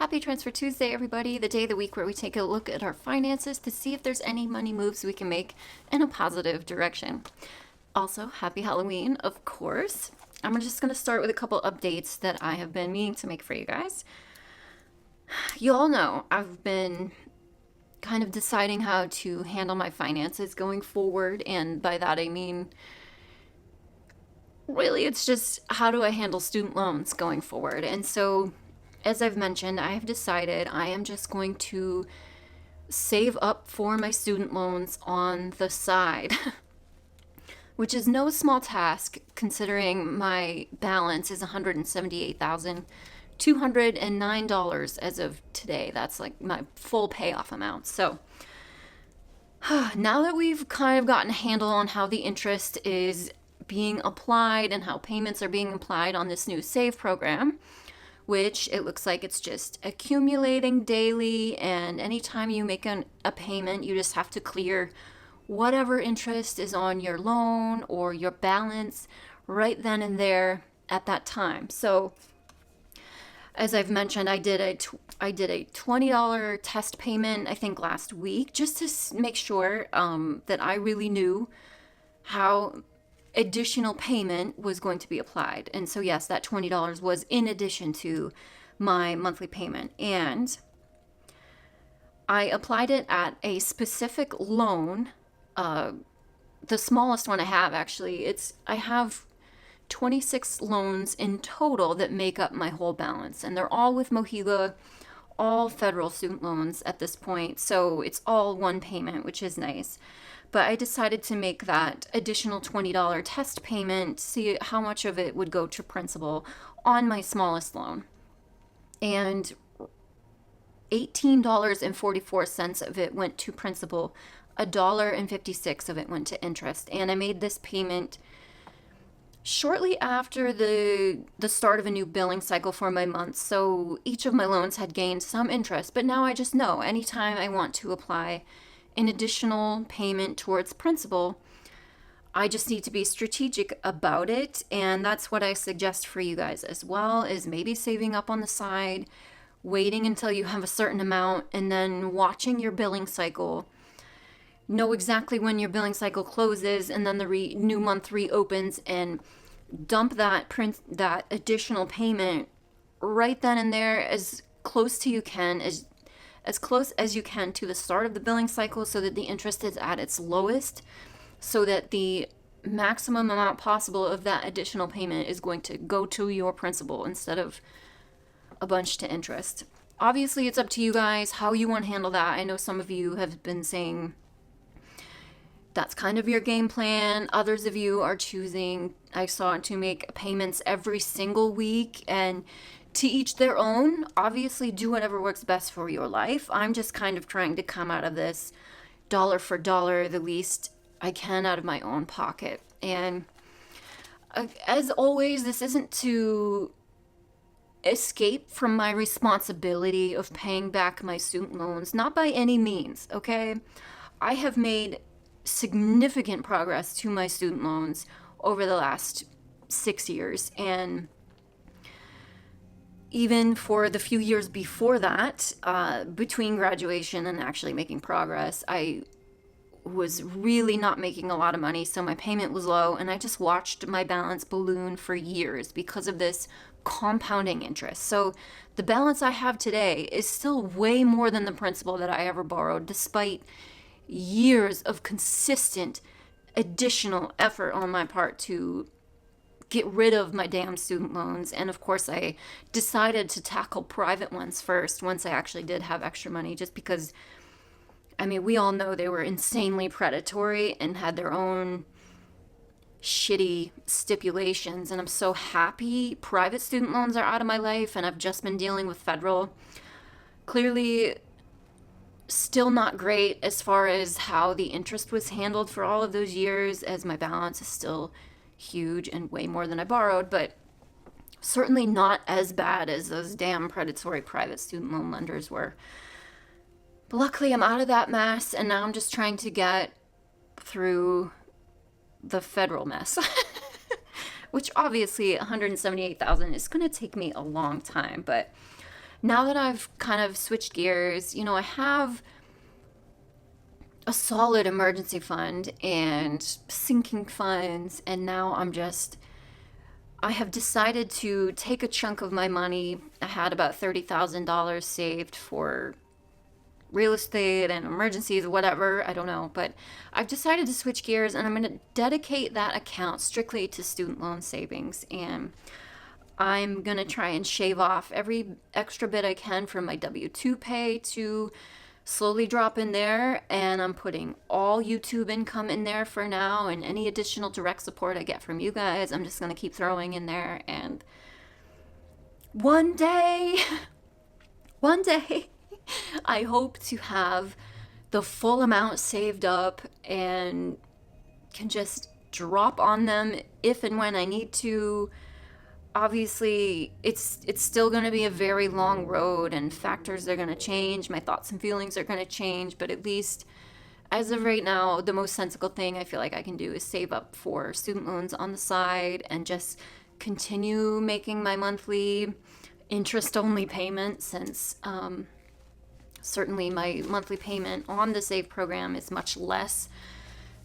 Happy Transfer Tuesday, everybody, the day of the week where we take a look at our finances to see if there's any money moves we can make in a positive direction. Also, happy Halloween, of course. I'm just going to start with a couple updates that I have been meaning to make for you guys. You all know I've been kind of deciding how to handle my finances going forward, and by that I mean really it's just how do I handle student loans going forward. And so as I've mentioned, I have decided I am just going to save up for my student loans on the side, which is no small task considering my balance is $178,209 as of today. That's like my full payoff amount. So now that we've kind of gotten a handle on how the interest is being applied and how payments are being applied on this new save program, which it looks like it's just accumulating daily, and anytime you make a payment, you just have to clear whatever interest is on your loan or your balance right then and there at that time. So as I've mentioned, I did a $20 test payment, I think last week, just to make sure that I really knew how additional payment was going to be applied. And so yes, that $20 was in addition to my monthly payment. And I applied it at a specific loan, the smallest one I have actually. I have 26 loans in total that make up my whole balance, and they're all with Mohiga, all federal student loans at this point. So it's all one payment, which is nice. But I decided to make that additional $20 test payment, see how much of it would go to principal on my smallest loan. And $18.44 of it went to principal, $1.56 of it went to interest. And I made this payment shortly after the start of a new billing cycle for my month. So each of my loans had gained some interest, but now I just know anytime I want to apply an additional payment towards principal, I just need to be strategic about it. And that's what I suggest for you guys as well, is maybe saving up on the side, waiting until you have a certain amount, and then watching your billing cycle. Know exactly when your billing cycle closes, and then the new month reopens, and dump that additional payment right then and there, as close to you can, as close as you can to the start of the billing cycle, so that the interest is at its lowest, so that the maximum amount possible of that additional payment is going to go to your principal instead of a bunch to interest. Obviously, it's up to you guys how you want to handle that. I know some of you have been saying that's kind of your game plan. Others of you are choosing, I saw, to make payments every single week, and to each their own. Obviously, do whatever works best for your life. I'm just kind of trying to come out of this dollar for dollar, the least I can out of my own pocket. And as always, this isn't to escape from my responsibility of paying back my student loans, not by any means, okay? I have made significant progress to my student loans over the last 6 years, and even for the few years before that, between graduation and actually making progress, I was really not making a lot of money, so my payment was low, and I just watched my balance balloon for years because of this compounding interest. So the balance I have today is still way more than the principal that I ever borrowed, despite years of consistent additional effort on my part to get rid of my damn student loans. And of course, I decided to tackle private ones first once I actually did have extra money, just because, I mean, we all know they were insanely predatory and had their own shitty stipulations. And I'm so happy private student loans are out of my life, and I've just been dealing with federal. Clearly, still not great as far as how the interest was handled for all of those years, as my balance is still huge and way more than I borrowed, but certainly not as bad as those damn predatory private student loan lenders were. But luckily, I'm out of that mess, and now I'm just trying to get through the federal mess, which obviously $178,000 is going to take me a long time. But now that I've kind of switched gears, I have a solid emergency fund and sinking funds, and now I have decided to take a chunk of my money. I had about $30,000 saved for real estate and emergencies, whatever, I don't know, but I've decided to switch gears, and I'm going to dedicate that account strictly to student loan savings, and I'm going to try and shave off every extra bit I can from my W-2 pay to slowly drop in there, and I'm putting all YouTube income in there for now, and any additional direct support I get from you guys, I'm just going to keep throwing in there, and one day, one day, I hope to have the full amount saved up and can just drop on them if and when I need to. Obviously, it's still going to be a very long road, and factors are going to change. My thoughts and feelings are going to change, but at least as of right now, the most sensible thing I feel like I can do is save up for student loans on the side and just continue making my monthly interest-only payment, since certainly my monthly payment on the SAVE program is much less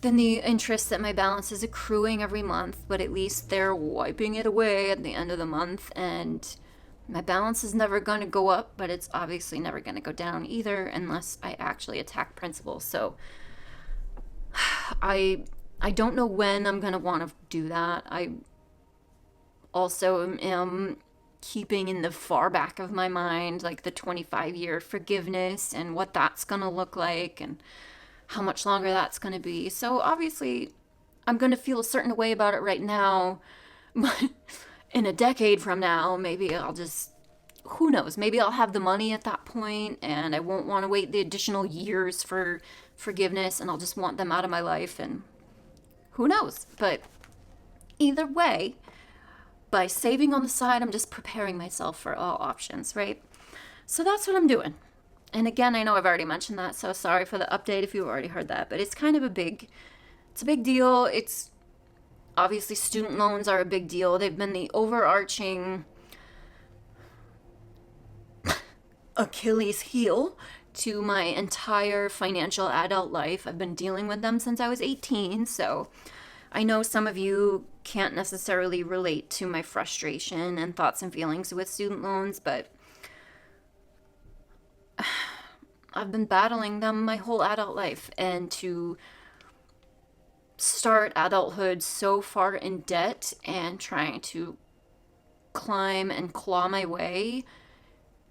than the interest that my balance is accruing every month, but at least they're wiping it away at the end of the month, and my balance is never going to go up, but it's obviously never going to go down either unless I actually attack principal. So I don't know when I'm going to want to do that. I also am keeping in the far back of my mind like the 25-year forgiveness and what that's going to look like and how much longer that's going to be. So obviously I'm going to feel a certain way about it right now, but in a decade from now, maybe I'll just, who knows, maybe I'll have the money at that point and I won't want to wait the additional years for forgiveness, and I'll just want them out of my life, and who knows. But either way, by saving on the side, I'm just preparing myself for all options, right? So that's what I'm doing. And again, I know I've already mentioned that, so sorry for the update if you've already heard that, but it's kind of a big deal. It's obviously student loans are a big deal. They've been the overarching Achilles heel to my entire financial adult life. I've been dealing with them since I was 18, so I know some of you can't necessarily relate to my frustration and thoughts and feelings with student loans, but I've been battling them my whole adult life, and to start adulthood so far in debt and trying to climb and claw my way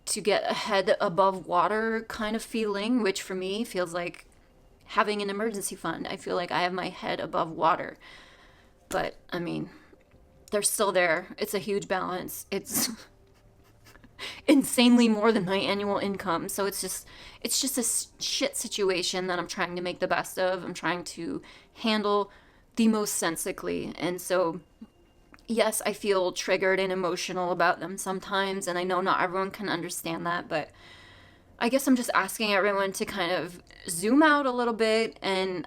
to get a head above water kind of feeling, which for me feels like having an emergency fund. I feel like I have my head above water. But, I mean, they're still there. It's a huge balance. It's insanely more than my annual income. So it's just a shit situation that I'm trying to make the best of. I'm trying to handle the most sensibly. And so, yes, I feel triggered and emotional about them sometimes. And I know not everyone can understand that, but I guess I'm just asking everyone to kind of zoom out a little bit. And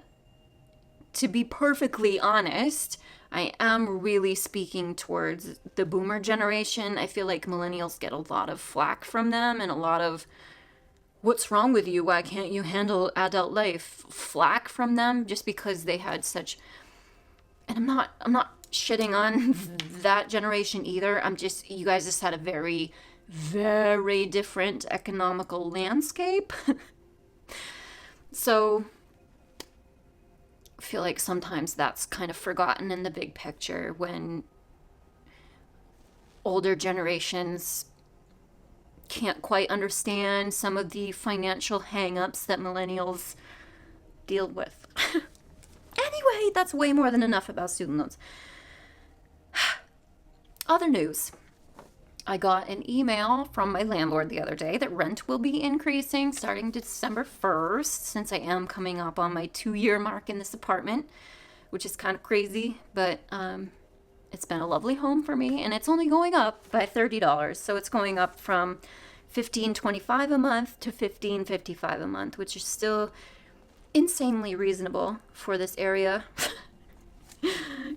to be perfectly honest, I am really speaking towards the boomer generation. I feel like millennials get a lot of flack from them and a lot of, what's wrong with you? Why can't you handle adult life? Flack from them just because they had such, and I'm not shitting on that generation either. You guys just had a very, very different economical landscape. So I feel like sometimes that's kind of forgotten in the big picture when older generations can't quite understand some of the financial hang-ups that millennials deal with. Anyway, that's way more than enough about student loans. Other news. I got an email from my landlord the other day that rent will be increasing starting December 1st, since I am coming up on my 2-year mark in this apartment, which is kind of crazy, but it's been a lovely home for me, and it's only going up by $30. So it's going up from $15.25 a month to $15.55 a month, which is still insanely reasonable for this area,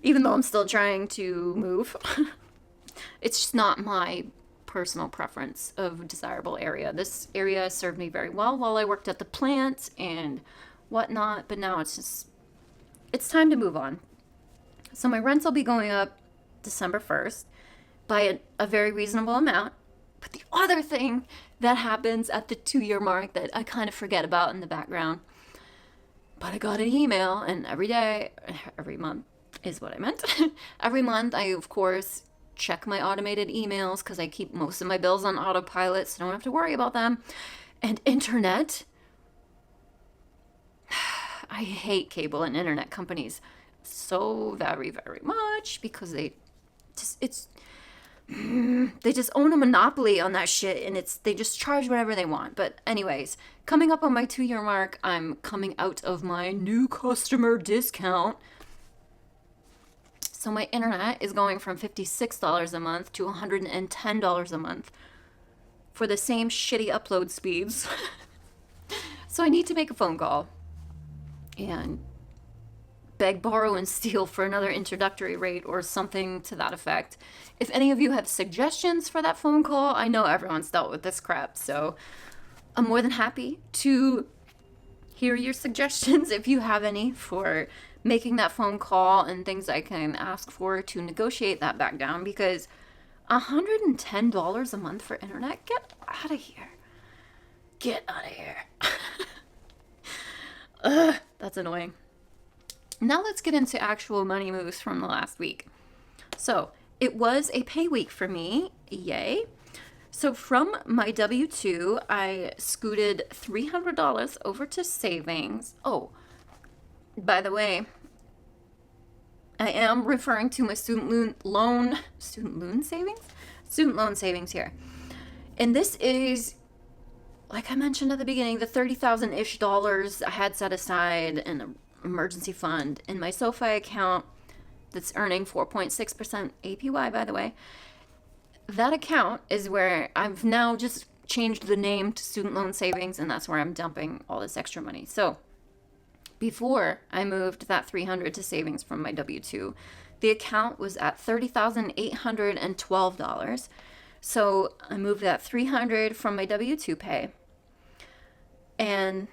even though I'm still trying to move. It's just not my personal preference of desirable area. This area served me very well while I worked at the plant and whatnot, but now it's time to move on. So my rents will be going up December 1st by a very reasonable amount. But the other thing that happens at the 2-year mark that I kind of forget about in the background, but I got an email, and every month is what I meant. Every month I, of course, check my automated emails because I keep most of my bills on autopilot, so I don't have to worry about them. And internet. I hate cable and internet companies so very, very much because they just own a monopoly on that shit, and they just charge whatever they want. But anyways, coming up on my 2-year mark, I'm coming out of my new customer discount. So my internet is going from $56 a month to $110 a month for the same shitty upload speeds. So I need to make a phone call and beg, borrow, and steal for another introductory rate or something to that effect. If any of you have suggestions for that phone call, I know everyone's dealt with this crap, so I'm more than happy to hear your suggestions if you have any for making that phone call and things I can ask for to negotiate that back down, because $110 a month for internet? Get out of here. Get out of here. Ugh, that's annoying. Now let's get into actual money moves from the last week. So it was a pay week for me. Yay. So from my W-2, I scooted $300 over to savings. Oh, by the way, I am referring to my student loan savings here. And this is, like I mentioned at the beginning, the $30,000-ish I had set aside in an emergency fund in my SoFi account that's earning 4.6% APY, by the way. That account is where I've now just changed the name to student loan savings, and that's where I'm dumping all this extra money. So before I moved that $300 to savings from my W-2, the account was at $30,812. So I moved that $300 from my W-2 pay. And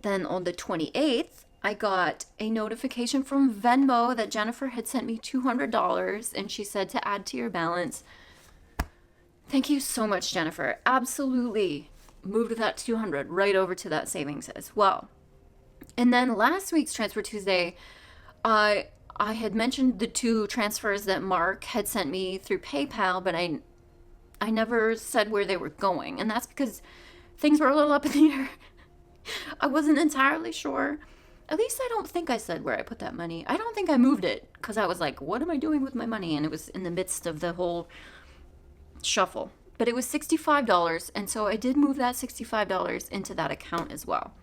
then on the 28th, I got a notification from Venmo that Jennifer had sent me $200, and she said to add to your balance. Thank you so much, Jennifer. Absolutely moved that $200 right over to that savings as well. And then last week's Transfer Tuesday, I had mentioned the 2 transfers that Mark had sent me through PayPal, but I never said where they were going. And that's because things were a little up in the air. I wasn't entirely sure. At least I don't think I said where I put that money. I don't think I moved it because I was like, what am I doing with my money? And it was in the midst of the whole shuffle. But it was $65, and so I did move that $65 into that account as well.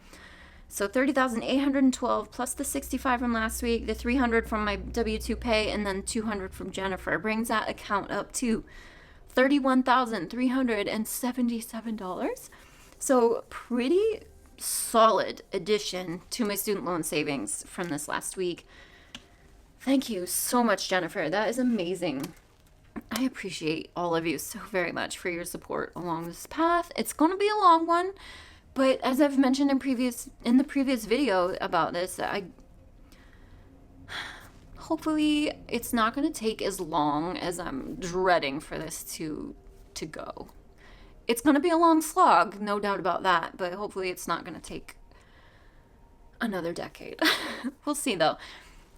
So $30,812 plus the $65 from last week, the $300 from my W-2 pay, and then $200 from Jennifer brings that account up to $31,377. So pretty solid addition to my student loan savings from this last week. Thank you so much, Jennifer. That is amazing. I appreciate all of you so very much for your support along this path. It's going to be a long one, but as I've mentioned in the previous video about this, hopefully it's not going to take as long as I'm dreading for this to go. It's going to be a long slog, no doubt about that, but hopefully it's not going to take another decade. We'll see, though.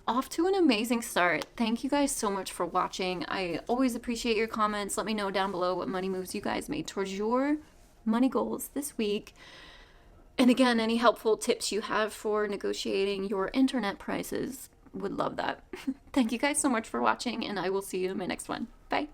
Off to an amazing start. Thank you guys so much for watching. I always appreciate your comments. Let me know down below what money moves you guys made towards your money goals this week. And again, any helpful tips you have for negotiating your internet prices, would love that. Thank you guys so much for watching, and I will see you in my next one. Bye.